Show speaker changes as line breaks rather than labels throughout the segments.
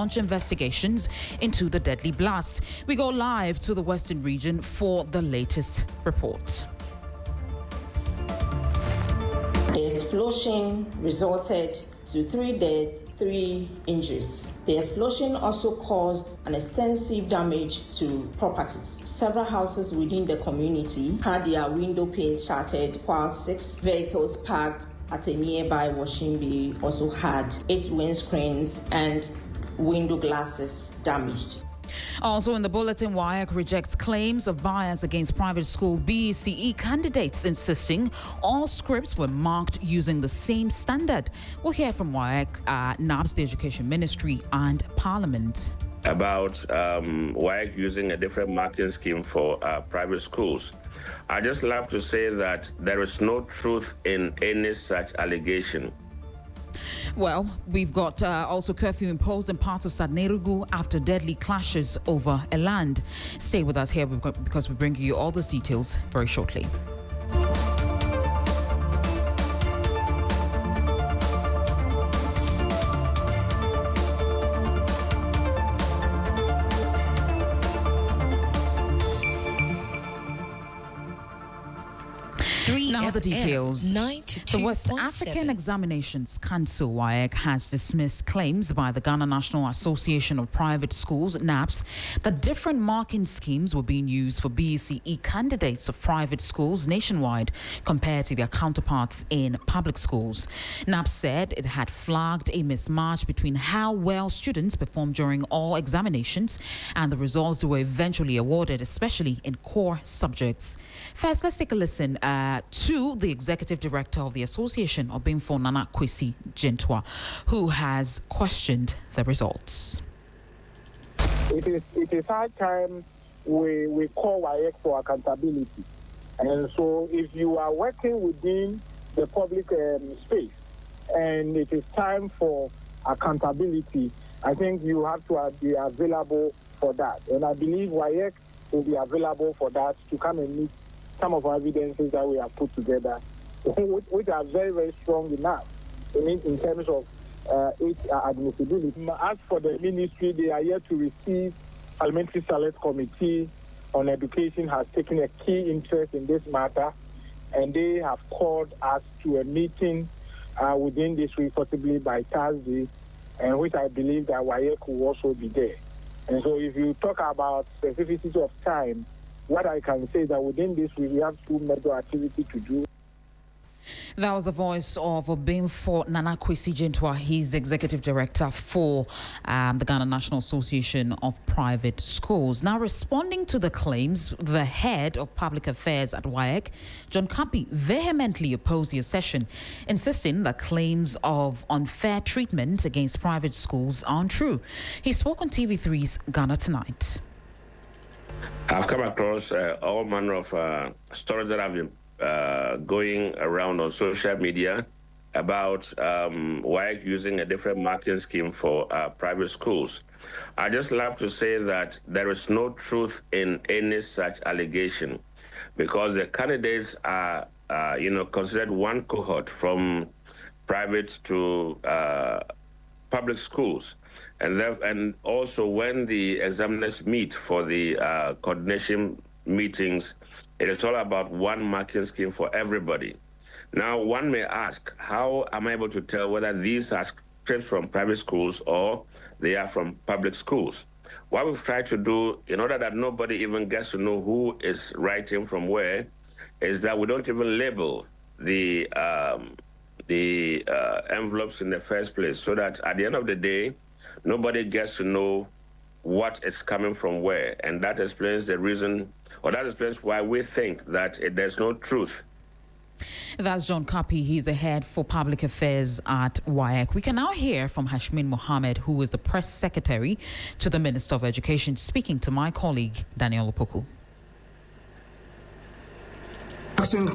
launch investigations into the deadly blast. We go live to the Western region for the latest report.
The explosion resulted to 3 deaths, 3 injuries. The explosion also caused an extensive damage to properties. Several houses within the community had their window panes shattered, while 6 vehicles parked at a nearby washing bay also had 8 windscreens and window glasses damaged.
Also in the bulletin, WAEC rejects claims of bias against private school BECE candidates, insisting all scripts were marked using the same standard. We'll hear from WAEC, NABS, the Education Ministry, and Parliament.
About WAEC using a different marking scheme for private schools. I just love to say that there is no truth in any such allegation.
Well, we've got also curfew imposed in parts of Sadnerugu after deadly clashes over a land. Stay with us here because we bring you all those details very shortly. Now the details. The West African Examinations Council, WAEC, has dismissed claims by the Ghana National Association of Private Schools, NAPS, that different marking schemes were being used for BECE candidates of private schools nationwide compared to their counterparts in public schools. NAPS said it had flagged a mismatch between how well students performed during all examinations and the results they were eventually awarded, especially in core subjects. First, let's take a listen to the executive director of the association, Obinfo Nana Kwesi Gentwa, who has questioned the results.
It is high time we call WAEC for accountability. And so if you are working within the public space and it is time for accountability, I think you have to be available for that. And I believe WAEC will be available for that to come and meet some of our evidences that we have put together, which are very, very strong enough in terms of its admissibility. As for the ministry, they are yet to receive. Parliamentary Select Committee on Education has taken a key interest in this matter, and they have called us to a meeting within this week, possibly by Thursday, and which I believe that WAEC will also be there. And so if you talk about specificity of time, what I can say is that within this week, we have 2 major activities to do.
That was the voice of Obinfo Nana Kwesi Gentwa. He's executive director for the Ghana National Association of Private Schools. Now, responding to the claims, the head of public affairs at WAEC, John Kapi, vehemently opposed the session, insisting that claims of unfair treatment against private schools are untrue. He spoke on TV3's Ghana Tonight.
I've come across all manner of stories that have been going around on social media about WAEC using a different marking scheme for private schools. I just love to say that there is no truth in any such allegation because the candidates are, considered one cohort from private to public schools. And also when the examiners meet for the coordination meetings, it is all about one marking scheme for everybody. Now, one may ask, how am I able to tell whether these are scripts from private schools or they are from public schools? What we've tried to do, in order that nobody even gets to know who is writing from where, is that we don't even label the envelopes in the first place, so that at the end of the day, nobody gets to know what is coming from where. And that explains the reason, or that explains why we think that there's no truth.
That's John Kapi. He's a head for public affairs at WAEC. We can now hear from Hashmin Mohammed, who is the press secretary to the Minister of Education, speaking to my colleague, Daniel Opoku.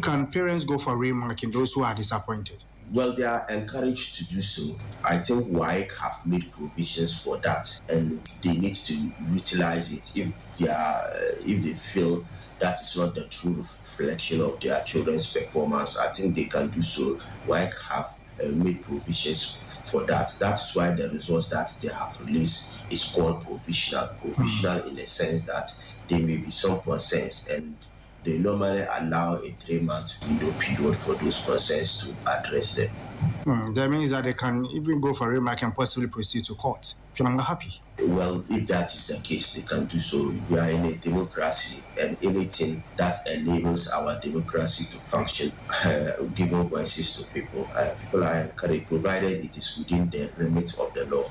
Can parents go for remarking those who are disappointed?
Well, they are encouraged to do so. I think WAEC have made provisions for that, and they need to utilize it if they feel that is not the true reflection of their children's performance. I think they can do so. WAEC have made provisions for that. That is why the results that they have released is called provisional. Provisional in the sense that there may be some concerns, and they normally allow a 3-month window period for those concerns to address them.
That means that they can even go for remark and possibly proceed to court if you're not happy.
Well, if that is the case, they can do so. We are in a democracy, and anything that enables our democracy to function, giving voices to people, people are encouraged, provided it is within the remit of the law.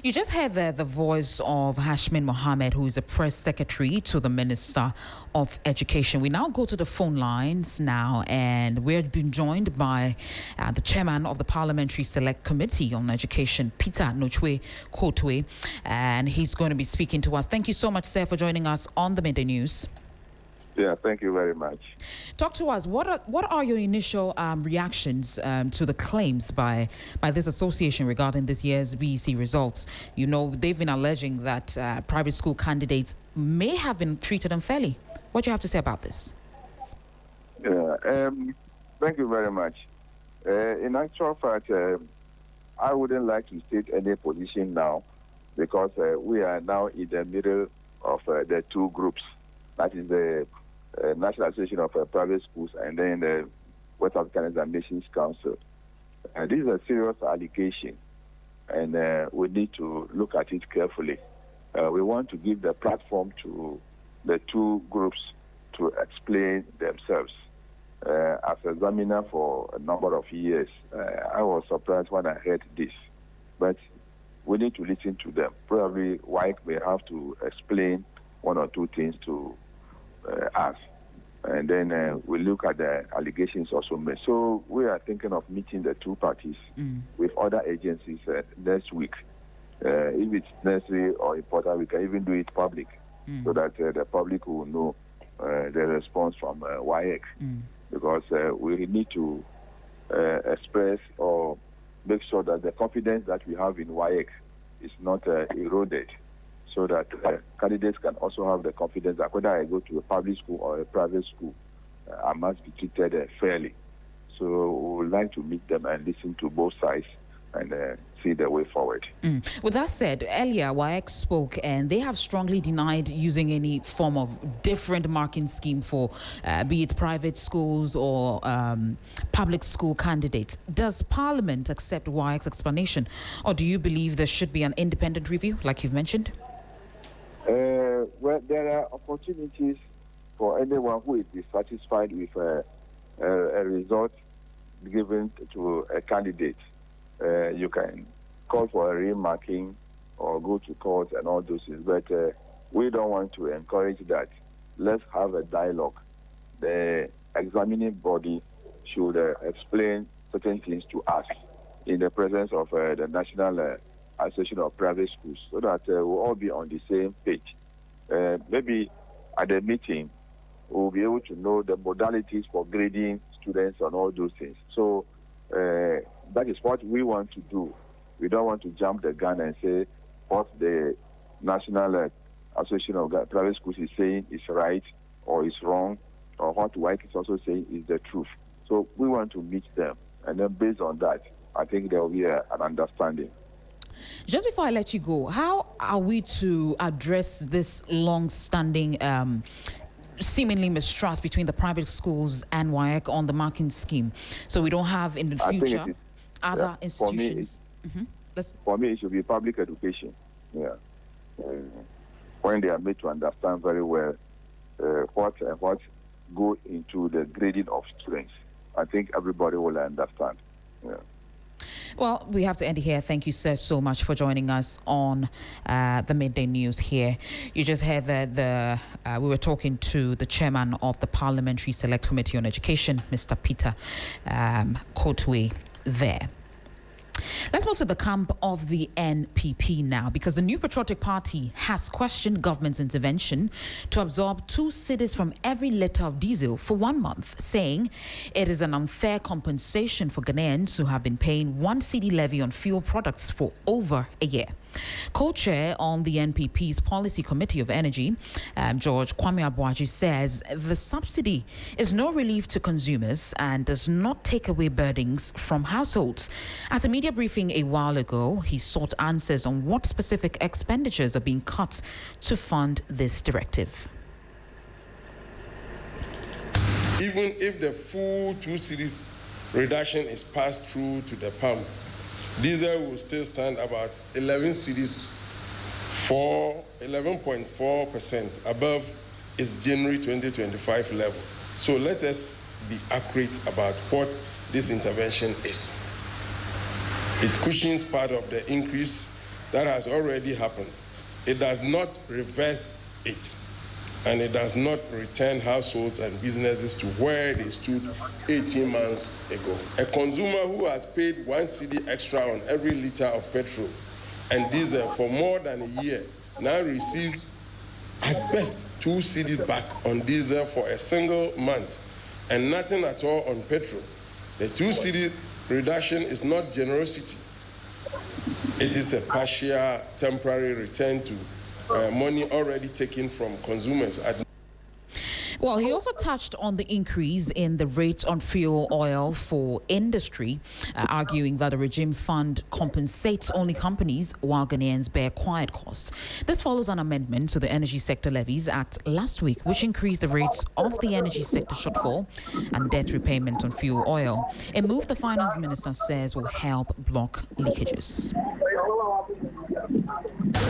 You just heard the voice of Hashmin Mohammed, who is a press secretary to the Minister of Education. We now go to the phone lines now, and we're being joined by the chairman of the Parliamentary Select Committee on Education, Peter Nochwe Kotwe, and he's going to be speaking to us. Thank you so much, sir, for joining us on the Midday News.
Yeah, thank you very much.
Talk to us. What are your initial reactions to the claims by this association regarding this year's BECE results? You know, they've been alleging that private school candidates may have been treated unfairly. What do you have to say about this?
Yeah, thank you very much. In actual fact, I wouldn't like to state any position now, because we are now in the middle of the two groups. That is the National Association of Private Schools and then the West African Examinations Council. This is a serious allegation, and we need to look at it carefully. We want to give the platform to the two groups to explain themselves. As examiner for a number of years, I was surprised when I heard this, but we need to listen to them. Probably WAEC may have to explain one or two things to us, and then we look at the allegations also made. So we are thinking of meeting the two parties with other agencies next week. If it's necessary or important, we can even do it public, so that the public will know the response from WAEC, because we need to express or make sure that the confidence that we have in WAEC is not eroded, so that candidates can also have the confidence that whether I go to a public school or a private school, I must be treated fairly. So we would like to meet them and listen to both sides and see the way forward.
With that said, earlier WAEC spoke, and they have strongly denied using any form of different marking scheme for be it private schools or public school candidates. Does Parliament accept WAEC's explanation, or do you believe there should be an independent review, like you've mentioned?
Well, there are opportunities for anyone who is dissatisfied with a result given to a candidate. You can call for a remarking or go to court and all those things, but we don't want to encourage that. Let's have a dialogue. The examining body should explain certain things to us in the presence of the National Association of Private Schools, so that we'll all be on the same page. Maybe at the meeting, we'll be able to know the modalities for grading students and all those things. So that is what we want to do. We don't want to jump the gun and say what the National Association of Private Schools is saying is right or is wrong, or what WAEC is also saying is the truth. So we want to meet them, and then based on that, I think there will be an understanding.
Just before I let you go, how are we to address this long-standing seemingly mistrust between the private schools and WAEC on the marking scheme, so we don't have in the future other institutions?
For me, it should be public education. Yeah, when they are made to understand very well what go into the grading of students, I think everybody will understand. Yeah.
Well, we have to end here. Thank you, sir, so much for joining us on the Midday News here. You just heard that we were talking to the chairman of the Parliamentary Select Committee on Education, Mr. Peter Kotwe there. Let's move to the camp of the NPP now, because the New Patriotic Party has questioned government's intervention to absorb 2 cedis from every litre of diesel for 1 month, saying it is an unfair compensation for Ghanaians who have been paying 1 cedi levy on fuel products for over a year. Co-chair on the NPP's Policy Committee of Energy, George Kwame Aboso, says the subsidy is no relief to consumers and does not take away burdens from households. At a media briefing a while ago, he sought answers on what specific expenditures are being cut to fund this directive.
Even if the full 2 cedis reduction is passed through to the pump, diesel will still stand about 11 cedis for 11.4% above its January 2025 level. So let us be accurate about what this intervention is. It cushions part of the increase that has already happened. It does not reverse it, and it does not return households and businesses to where they stood 18 months ago. A consumer who has paid 1 cedi extra on every liter of petrol and diesel for more than a year now receives at best 2 cedi back on diesel for a single month and nothing at all on petrol. The 2 cedi reduction is not generosity. It is a partial temporary return to money already taken from consumers.
Well, he also touched on the increase in the rates on fuel oil for industry, arguing that the regime fund compensates only companies while Ghanaians bear quiet costs. This follows an amendment to the Energy Sector Levies Act last week, which increased the rates of the energy sector shortfall and debt repayment on fuel oil, a move the finance minister says will help block leakages.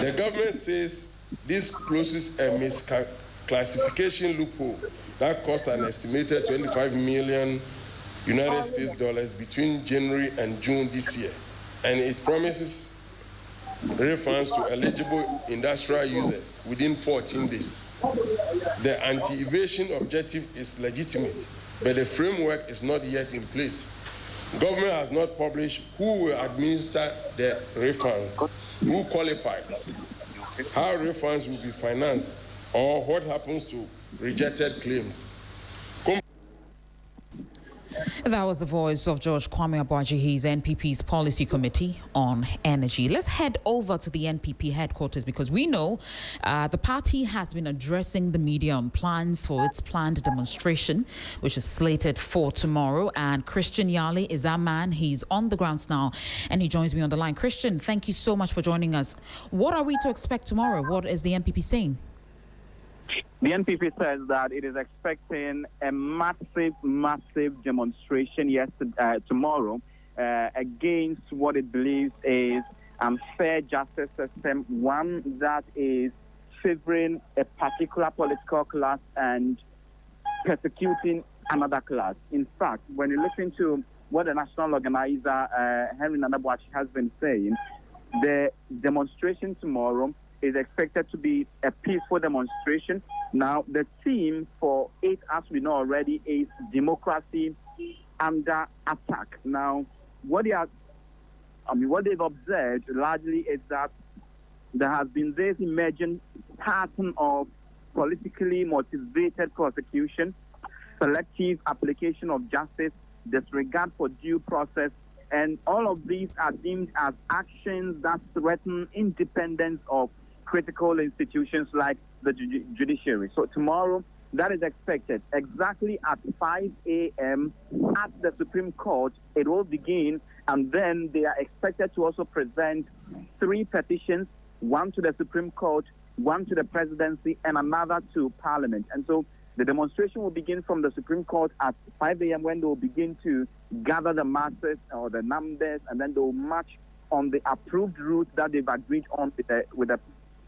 The government says this closes a misclassification loophole that cost an estimated $25 million United States dollars between January and June this year, and it promises refunds to eligible industrial users within 14 days. The anti-evasion objective is legitimate, but the framework is not yet in place. Government has not published who will administer the refunds, who qualifies, how refunds will be financed, or what happens to rejected claims.
That was the voice of George Kwame Aboso, his NPP's Policy Committee on Energy. Let's head over to the NPP headquarters because we know the party has been addressing the media on plans for its planned demonstration, which is slated for tomorrow. And Christian Yali is our man. He's on the grounds now, and he joins me on the line. Christian, thank you so much for joining us. What are we to expect tomorrow? What is the NPP saying?
The NPP says that it is expecting a massive demonstration tomorrow against what it believes is unfair justice system, one that is favoring a particular political class and persecuting another class. In fact, when you listen to what the national organizer, Henry Nanabuachi, has been saying, the demonstration tomorrow is expected to be a peaceful demonstration. Now, the theme for it, as we know already, is democracy under attack. Now, what they've observed largely is that there has been this emerging pattern of politically motivated prosecution, selective application of justice, disregard for due process, and all of these are deemed as actions that threaten independence of critical institutions like the judiciary. So tomorrow, that is expected exactly at 5 a.m. at the Supreme Court. It will begin, and then they are expected to also present 3 petitions, one to the Supreme Court, one to the presidency, and another to Parliament. And so the demonstration will begin from the Supreme Court at 5 a.m. when they will begin to gather the masses or the numbers, and then they will march on the approved route that they've agreed on with the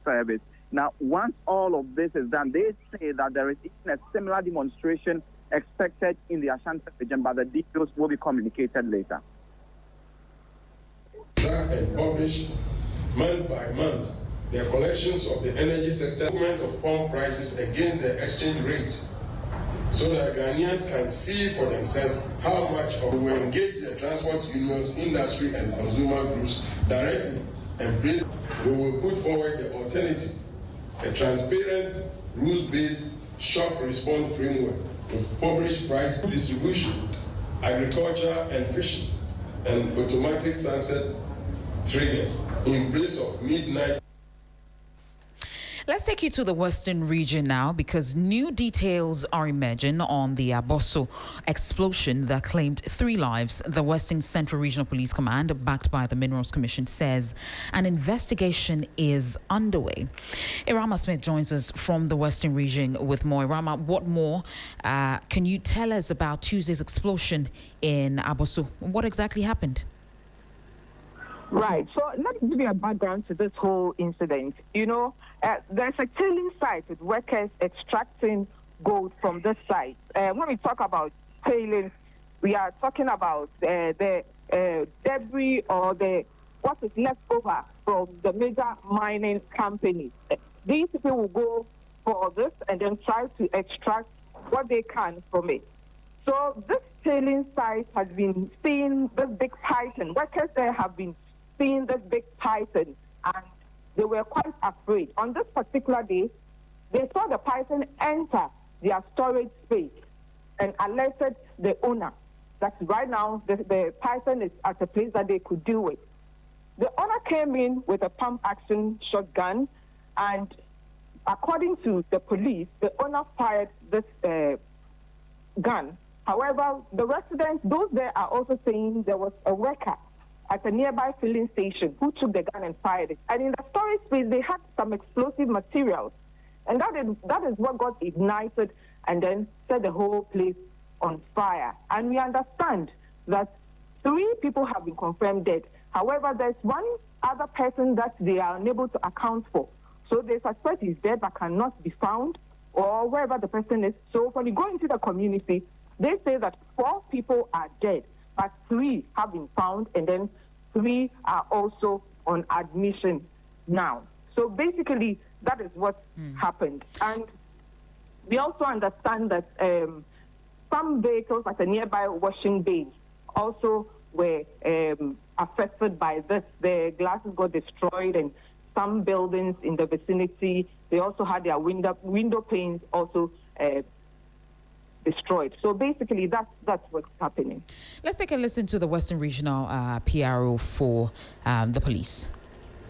service. Now, once all of this is done, they say that there is even a similar demonstration expected in the Ashanti region, but the details will be communicated later.
Track and publish month by month the collections of the energy sector, movement of pump prices against the exchange rate, so that Ghanaians can see for themselves how much of we engage the transport unions, industry, and consumer groups directly and please. We will put forward the alternative, a transparent, rules-based shock response framework with published price distribution, agriculture and fishing, and automatic sunset triggers in place of midnight.
Let's take you to the Western region now, because new details are emerging on the Aboso explosion that claimed 3 lives. The Western Central Regional Police Command, backed by the Minerals Commission, says an investigation is underway. Irama Smith joins us from the Western region with more. Irama, what more can you tell us about Tuesday's explosion in Aboso? What exactly happened?
Right. So let me give you a background to this whole incident. You know, there's a tailing site with workers extracting gold from this site. When we talk about tailing, we are talking about the debris or what is left over from the major mining companies. These people will go for this and then try to extract what they can from it. So this tailing site has been seeing this big python. Workers there have been seeing this big python, and they were quite afraid. On this particular day, they saw the python enter their storage space and alerted the owner that right now the python is at a place that they could deal with. The owner came in with a pump action shotgun, and according to the police, the owner fired this gun. However, the residents, those there are also saying there was a worker at a nearby filling station who took the gun and fired it. And in the storage space, they had some explosive materials. And that is what got ignited and then set the whole place on fire. And we understand that 3 people have been confirmed dead. However, there's one other person that they are unable to account for. So they suspect he's dead but cannot be found, or wherever the person is. So when you go into the community, they say that 4 people are dead, but 3 have been found, and then 3 are also on admission now. So basically, that is what happened. And we also understand that some vehicles at a nearby washing bay also were affected by this. The glasses got destroyed, and some buildings in the vicinity, they also had their window panes also destroyed. So basically, that's what's happening.
Let's take a listen to the Western Regional PRO for the police.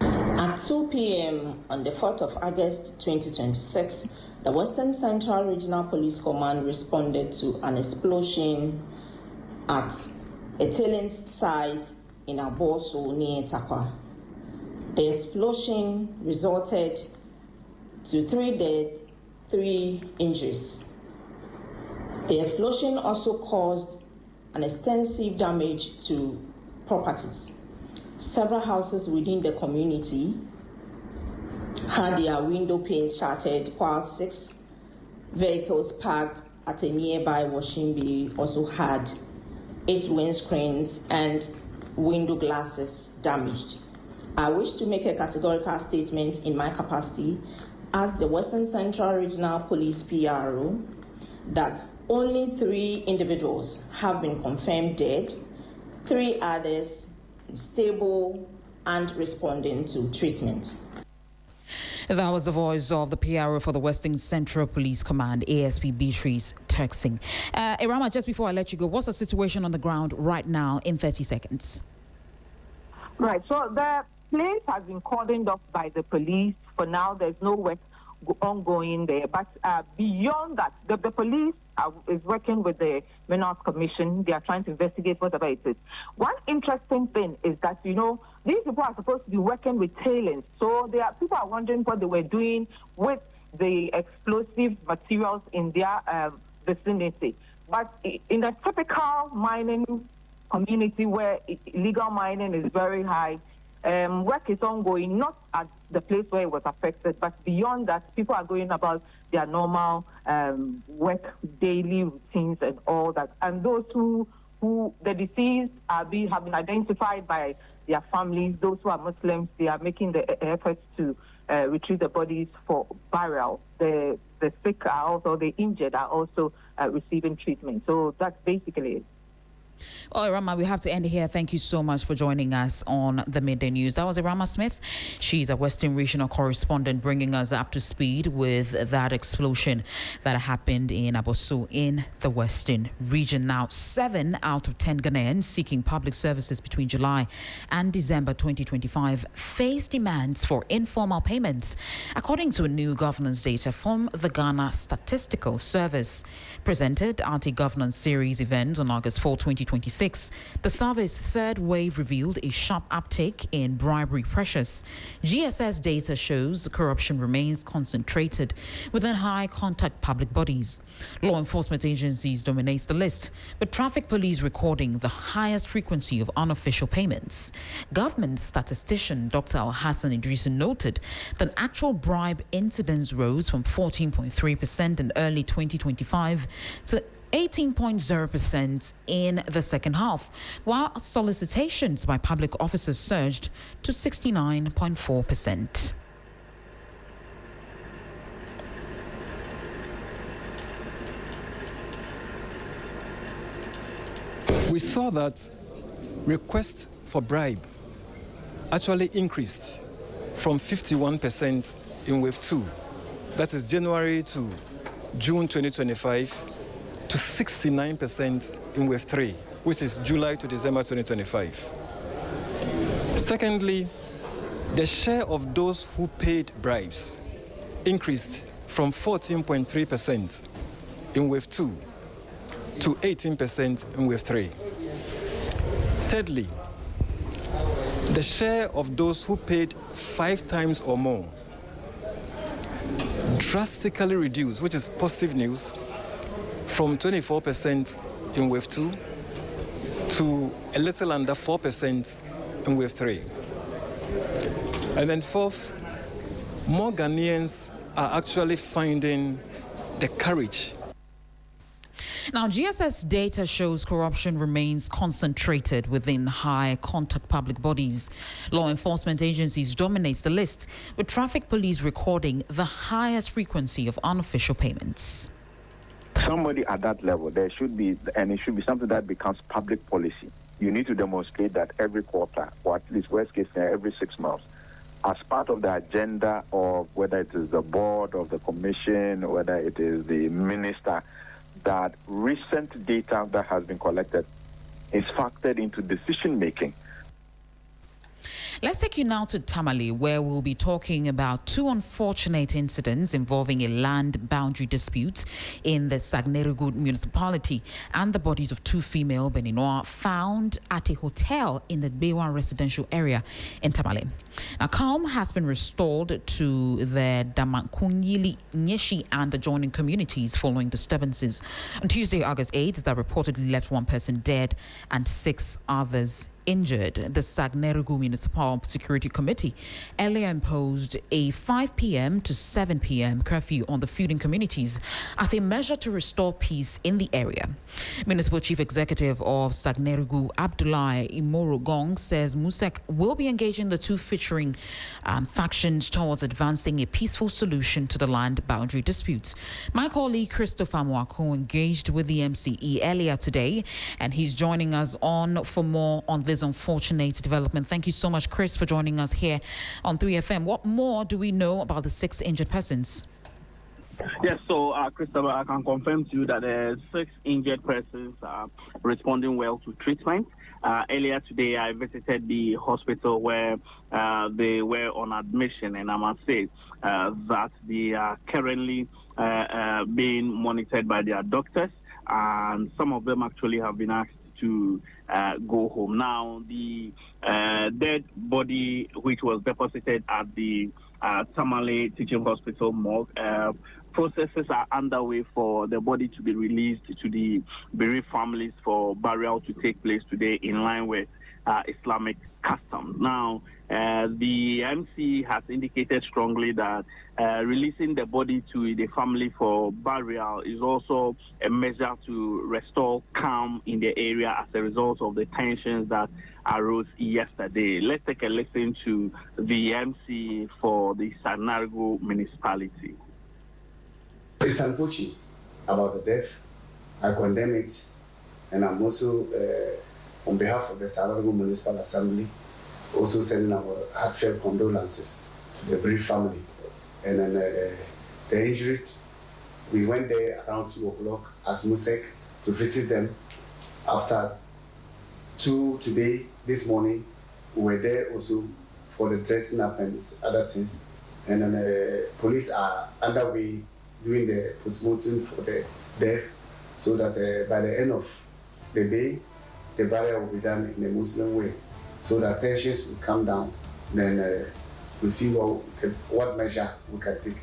At 2 p.m. on the 4th of August 2026, the Western Central Regional Police Command responded to an explosion at a tailings site in Aboso near Takwa. The explosion resulted to 3 deaths, 3 injuries. The explosion also caused an extensive damage to properties. Several houses within the community had their window panes shattered, while 6 vehicles parked at a nearby washing bay also had 8 windscreens and window glasses damaged. I wish to make a categorical statement in my capacity as the Western Central Regional Police PRO that only 3 individuals have been confirmed dead, 3 others stable and responding to treatment.
That was the voice of the PRO for the Western Central Police Command, ASP Beatrice Turksing. Irama, just before I let you go, what's the situation on the ground right now in 30 seconds?
Right, so the place has been cordoned off by the police. For now, there's no work ongoing there. But beyond that, the police is working with the Minerals Commission. They are trying to investigate whatever it is. One interesting thing is that, you know, these people are supposed to be working with tailings. So people are wondering what they were doing with the explosive materials in their vicinity. But in a typical mining community where illegal mining is very high, work is ongoing, not at the place where it was affected, but beyond that, people are going about their normal work, daily routines and all that. And those who the deceased have been identified by their families, those who are Muslims, they are making the efforts to retrieve the bodies for burial. The sick are also, the injured are also receiving treatment. So that's basically it.
Well, Irama, we have to end here. Thank you so much for joining us on the Midday News. That was Irama Smith. She's a Western Regional correspondent bringing us up to speed with that explosion that happened in Aboso in the Western region. Now, 7 out of 10 Ghanaians seeking public services between July and December 2025 face demands for informal payments, according to a new governance data from the Ghana Statistical Service. Presented at a governance series event on August 4, 2026, the survey's third wave revealed a sharp uptick in bribery pressures. GSS data shows corruption remains concentrated within high-contact public bodies. Law enforcement agencies dominate the list, with traffic police recording the highest frequency of unofficial payments. Government statistician Dr. Al-Hassan Idrissa noted that actual bribe incidents rose from 14.3% in early 2025 to 18.0% in the second half, while solicitations by public officers surged to 69.4%.
We saw that requests for bribe actually increased from 51% in wave 2, that is January to June 2025, to 69% in wave 3, which is July to December 2025. Secondly, the share of those who paid bribes increased from 14.3% in wave 2 to 18% in wave 3. Thirdly, the share of those who paid 5 times or more drastically reduced, which is positive news, from 24% in wave 2 to a little under 4% in wave 3. And then fourth, more Ghanaians are actually finding the courage.
Now, GSS data shows corruption remains concentrated within high-contact public bodies. Law enforcement agencies dominate the list, with traffic police recording the highest frequency of unofficial payments.
Somebody at that level, there should be, and it should be something that becomes public policy. You need to demonstrate that every quarter, or at least worst case scenario, every 6 months, as part of the agenda of whether it is the board of the commission, whether it is the minister, that recent data that has been collected is factored into decision making.
Let's take you now to Tamale, where we'll be talking about 2 unfortunate incidents involving a land boundary dispute in the Sagnerugu municipality and the bodies of 2 female Beninois found at a hotel in the Bewa residential area in Tamale. Now, calm has been restored to the Damankunyili, Nyeshi and adjoining communities following disturbances on Tuesday, August 8th, that reportedly left 1 person dead and 6 others injured. The Sagnerugu Municipal Security Committee earlier imposed a 5 p.m. to 7 p.m. curfew on the feuding communities as a measure to restore peace in the area. Municipal Chief Executive of Sagnerugu, Abdullahi Imoro Gong, says MUSEC will be engaging the 2 featuring factions towards advancing a peaceful solution to the land boundary disputes. My colleague Christopher Mwako engaged with the MCE earlier today, and he's joining us on for more on this unfortunate development. Thank you so much, Chris, for joining us here on 3FM. What more do we know about the 6 injured persons?
Yes, so Christopher, I can confirm to you that there are 6 injured persons responding well to treatment. Earlier today, I visited the hospital where they were on admission, and I must say that they are currently being monitored by their doctors, and some of them actually have been asked to go home. Now, the dead body, which was deposited at the Tamale Teaching Hospital morgue, processes are underway for the body to be released to the bereaved families for burial to take place today in line with Islamic customs. Now, the MC has indicated strongly that releasing the body to the family for burial is also a measure to restore calm in the area as a result of the tensions that arose yesterday. Let's take a listen to the MC for the Sagnerugu municipality.
It's unfortunate about the death. I condemn it. And I'm also, on behalf of the Salarigo Municipal Assembly, also sending our heartfelt condolences to the bereaved family. And then the injured, we went there around 2 o'clock as MUSEC to visit them. After 2 today, this morning, we were there also for the dressing up and other things. And then police are underway doing the postmortem for the death, so that by the end of the day, the burial will be done in a Muslim way, so that tensions will come down. Then we'll see what measure we can take.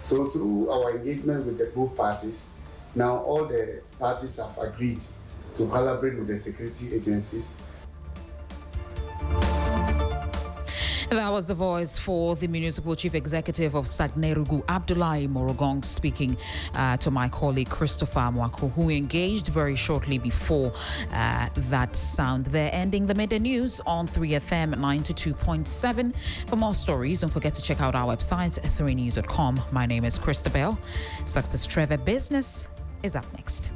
So through our engagement with the both parties, now all the parties have agreed to collaborate with the security agencies.
That was the voice for the Municipal Chief Executive of Sagnerugu, Abdullahi Morogong, speaking to my colleague Christopher Mwako, who engaged very shortly before that sound. They're ending the midday news on 3FM 92.7. For more stories, don't forget to check out our website, 3news.com. My name is Christabel. Success Trevor Business is up next.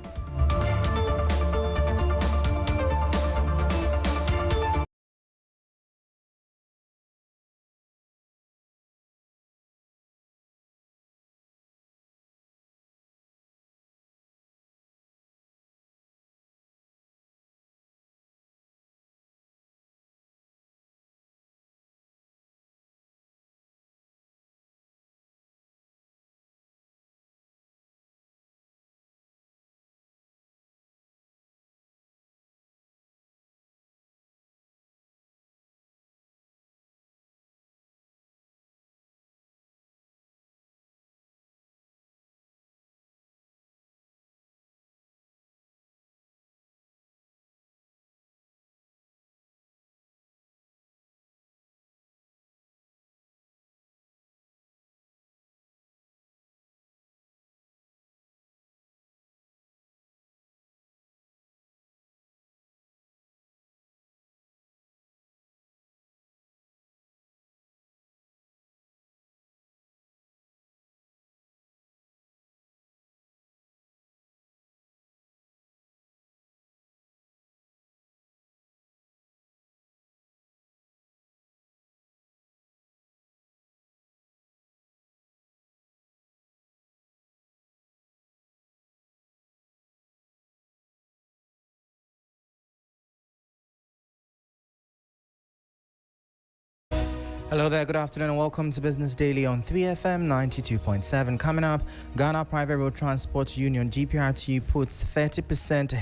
Hello there, good afternoon and welcome to Business Daily on 3FM 92.7. Coming up, Ghana Private Road Transport Union GPRTU puts 30%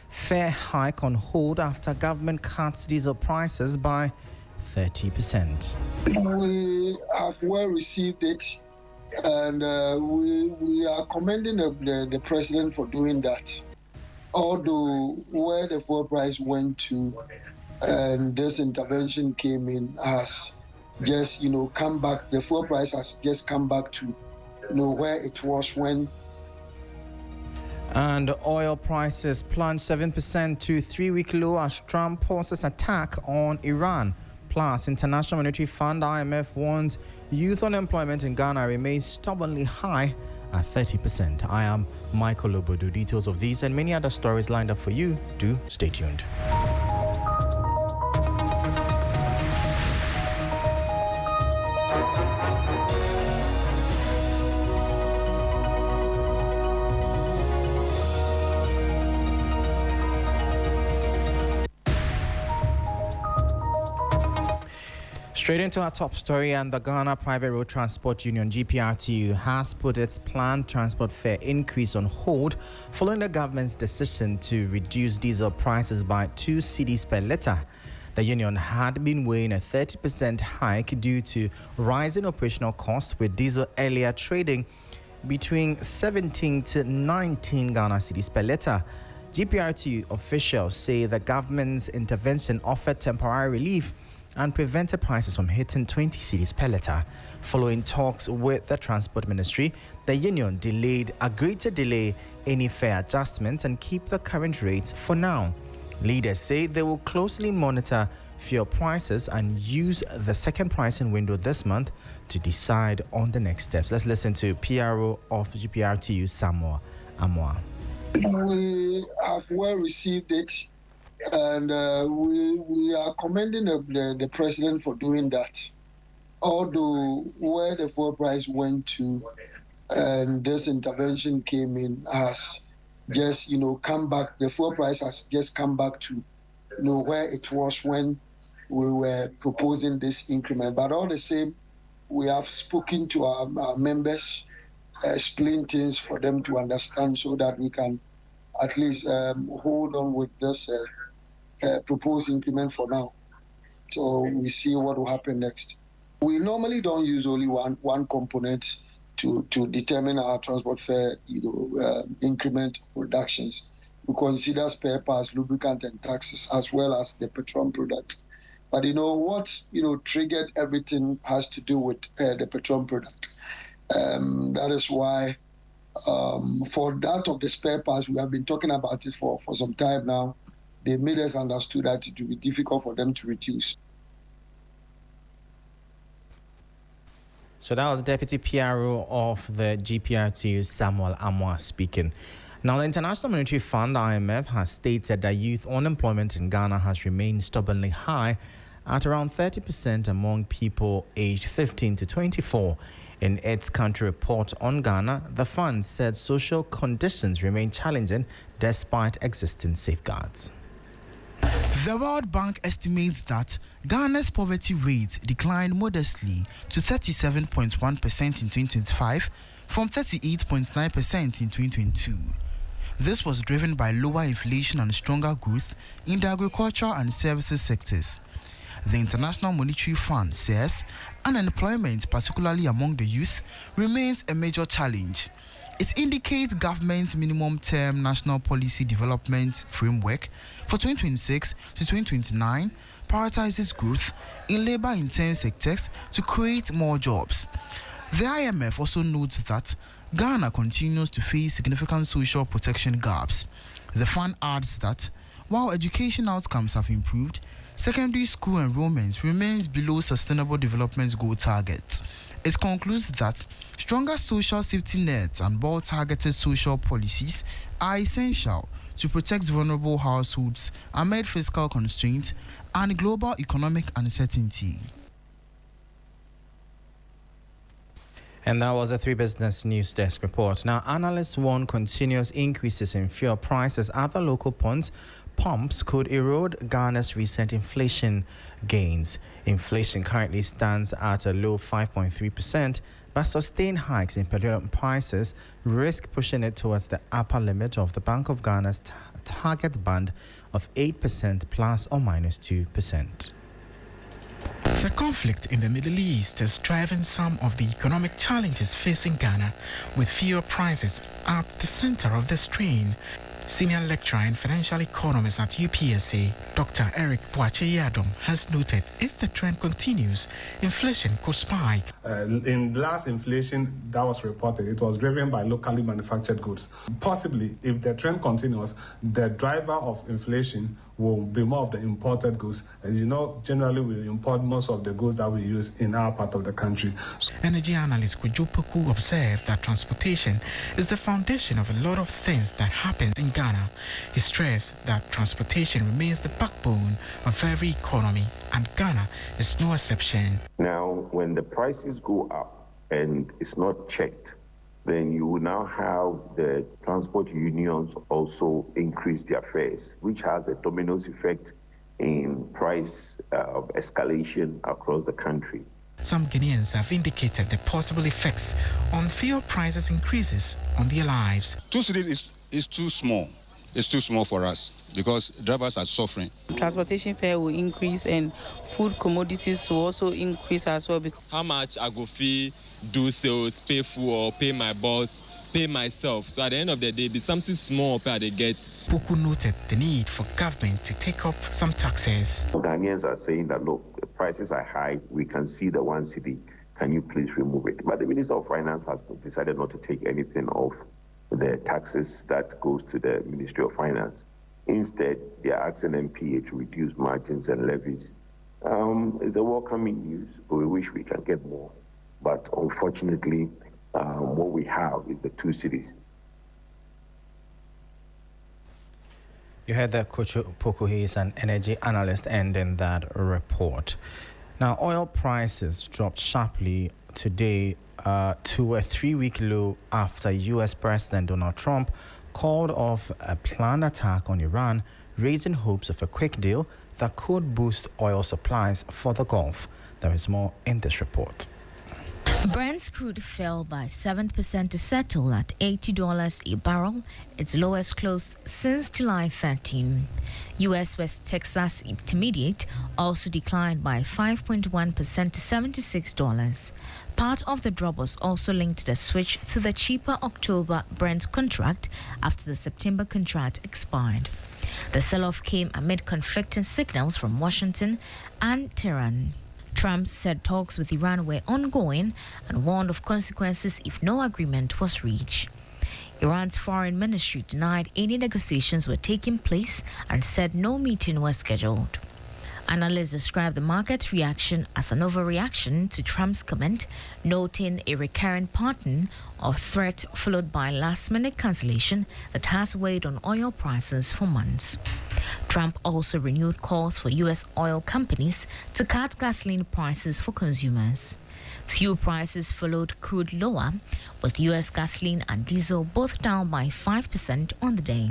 fare hike on hold after government cuts diesel prices by 30%.
We have well received it, and we are commending the president for doing that. Although where the fuel price went to and this intervention came in has just, come back. The fuel price has just come back to, where it was when.
And oil prices plunged 7% to 3-week low as Trump pauses attack on Iran. Plus, International Monetary Fund IMF warns youth unemployment in Ghana remains stubbornly high at 30%. I am Michael Lobodo. Details of these and many other stories lined up for you. Do stay tuned. Straight into our top story, and the Ghana Private Road Transport Union GPRTU has put its planned transport fare increase on hold following the government's decision to reduce diesel prices by 2 cedis per litre. The union had been weighing a 30% hike due to rising operational costs, with diesel earlier trading between 17 to 19 Ghana cedis per litre. GPRTU officials say the government's intervention offered temporary relief and prevented prices from hitting 20 cedis per litre. Following talks with the Transport Ministry, the union agreed to delay any fare adjustments and keep the current rates for now. Leaders say they will closely monitor fuel prices and use the second pricing window this month to decide on the next steps. Let's listen to PRO of GPRTU, Samuel Amwa.
We have well received it, and we are commending the president for doing that. Although where the fuel price went to and this intervention came in has just, come back. The fuel price has just come back to, where it was when we were proposing this increment. But all the same, we have spoken to our members, explain things for them to understand so that we can at least hold on with this proposed increment for now. So we see what will happen next. We normally don't use only one component to determine our transport fare, increment reductions. We consider spare parts, lubricant, and taxes, as well as the petroleum products. But what triggered everything has to do with the petroleum product. That is why for that of the spare parts, we have been talking about it for some time now. They made us understood that it will be difficult for them to reduce.
So that was Deputy PRO of the GPRTU, Samuel Amwa, speaking. Now, the International Monetary Fund, IMF, has stated that youth unemployment in Ghana has remained stubbornly high at around 30% among people aged 15 to 24. In its country report on Ghana, the fund said social conditions remain challenging despite existing safeguards.
The World Bank estimates that Ghana's poverty rate declined modestly to 37.1% in 2025 from 38.9% in 2022. This was driven by lower inflation and stronger growth in the agriculture and services sectors. The International Monetary Fund says unemployment, particularly among the youth, remains a major challenge. It indicates government's minimum-term national policy development framework for 2026 to 2029 prioritizes growth in labor-intense sectors to create more jobs. The IMF also notes that Ghana continues to face significant social protection gaps. The fund adds that while education outcomes have improved, secondary school enrollment remains below Sustainable Development Goal targets. It concludes that stronger social safety nets and more targeted social policies are essential to protect vulnerable households amid fiscal constraints and global economic uncertainty.
And that was a 3 Business News Desk report. Now, analysts warn continuous increases in fuel prices at the local pumps could erode Ghana's recent inflation gains. Inflation currently stands at a low 5.3%, but sustained hikes in petroleum prices risk pushing it towards the upper limit of the Bank of Ghana's target band of 8% plus or minus 2%.
The conflict in the Middle East is driving some of the economic challenges facing Ghana, with fuel prices at the center of the strain. Senior lecturer and financial economist at UPSA, Dr. Eric Boache-Yadom, has noted if the trend continues, inflation could spike.
In last inflation that was reported, it was driven by locally manufactured goods. Possibly, if the trend continues, the driver of inflation will be more of the imported goods. And generally we import most of the goods that we use in our part of the country.
Energy analyst Kojo Poku observed that transportation is the foundation of a lot of things that happen in Ghana. He stressed that transportation remains the backbone of every economy, and Ghana is no exception.
Now, when the prices go up and it's not checked, then you will now have the transport unions also increase their fares, which has a dominoes effect in price escalation across the country.
Some Ghanaians have indicated the possible effects on fuel prices increases on their lives.
2 cedis is too small. It's too small for us because drivers are suffering.
Transportation fare will increase and food commodities will also increase as well.
How much I go fee, do sales, pay fuel, pay my boss, pay myself. So at the end of the day, be something small pay they get.
Poku noted the need for government to take up some taxes.
Ghanaians are saying that, look, the prices are high. We can see the 1 cedi. Can you please remove it? But the Minister of Finance has decided not to take anything off the taxes that goes to the Ministry of Finance. Instead, they are asking MPA to reduce margins and levies. It's a welcoming news, but we wish we can get more. But unfortunately, what we have is the 2 cedis.
You heard that Kocho Poko, he is an energy analyst, ending that report. Now, oil prices dropped sharply today to a 3-week low after U.S. President Donald Trump called off a planned attack on Iran, raising hopes of a quick deal that could boost oil supplies for the Gulf. There is more in this report.
Brent's crude fell by 7% to settle at $80 a barrel, its lowest close since July 13. U.S. West Texas Intermediate also declined by 5.1% to $76. Part of the drop was also linked to the switch to the cheaper October Brent contract after the September contract expired. The sell-off came amid conflicting signals from Washington and Tehran. Trump said talks with Iran were ongoing and warned of consequences if no agreement was reached. Iran's foreign ministry denied any negotiations were taking place and said no meeting was scheduled. Analysts describe the market's reaction as an overreaction to Trump's comment, noting a recurrent pattern of threat followed by last-minute cancellation that has weighed on oil prices for months. Trump also renewed calls for U.S. oil companies to cut gasoline prices for consumers. Fuel prices followed crude lower, with U.S. gasoline and diesel both down by 5% on the day.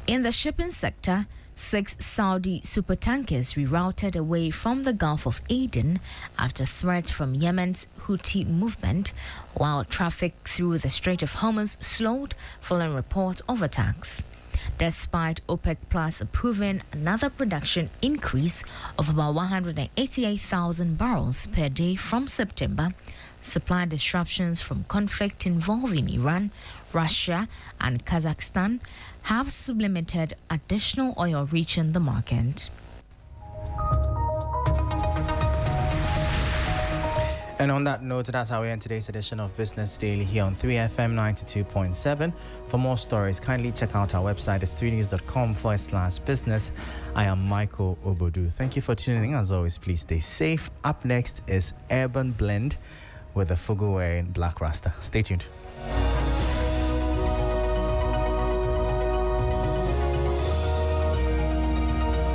In the shipping sector, 6 Saudi supertankers rerouted away from the Gulf of Aden after threats from Yemen's Houthi movement, while traffic through the Strait of Hormuz slowed following reports of attacks. Despite OPEC Plus approving another production increase of about 188,000 barrels per day from September, supply disruptions from conflict involving Iran, Russia, and Kazakhstan have sublimated additional oil reaching the market.
And on that note, that's how we end today's edition of Business Daily here on 3FM 92.7. For more stories, kindly check out our website. It's 3news.com/business. I am Michael Obodu. Thank you for tuning in. As always, please stay safe. Up next is Urban Blend with the Fugu wearing Black Rasta. Stay tuned.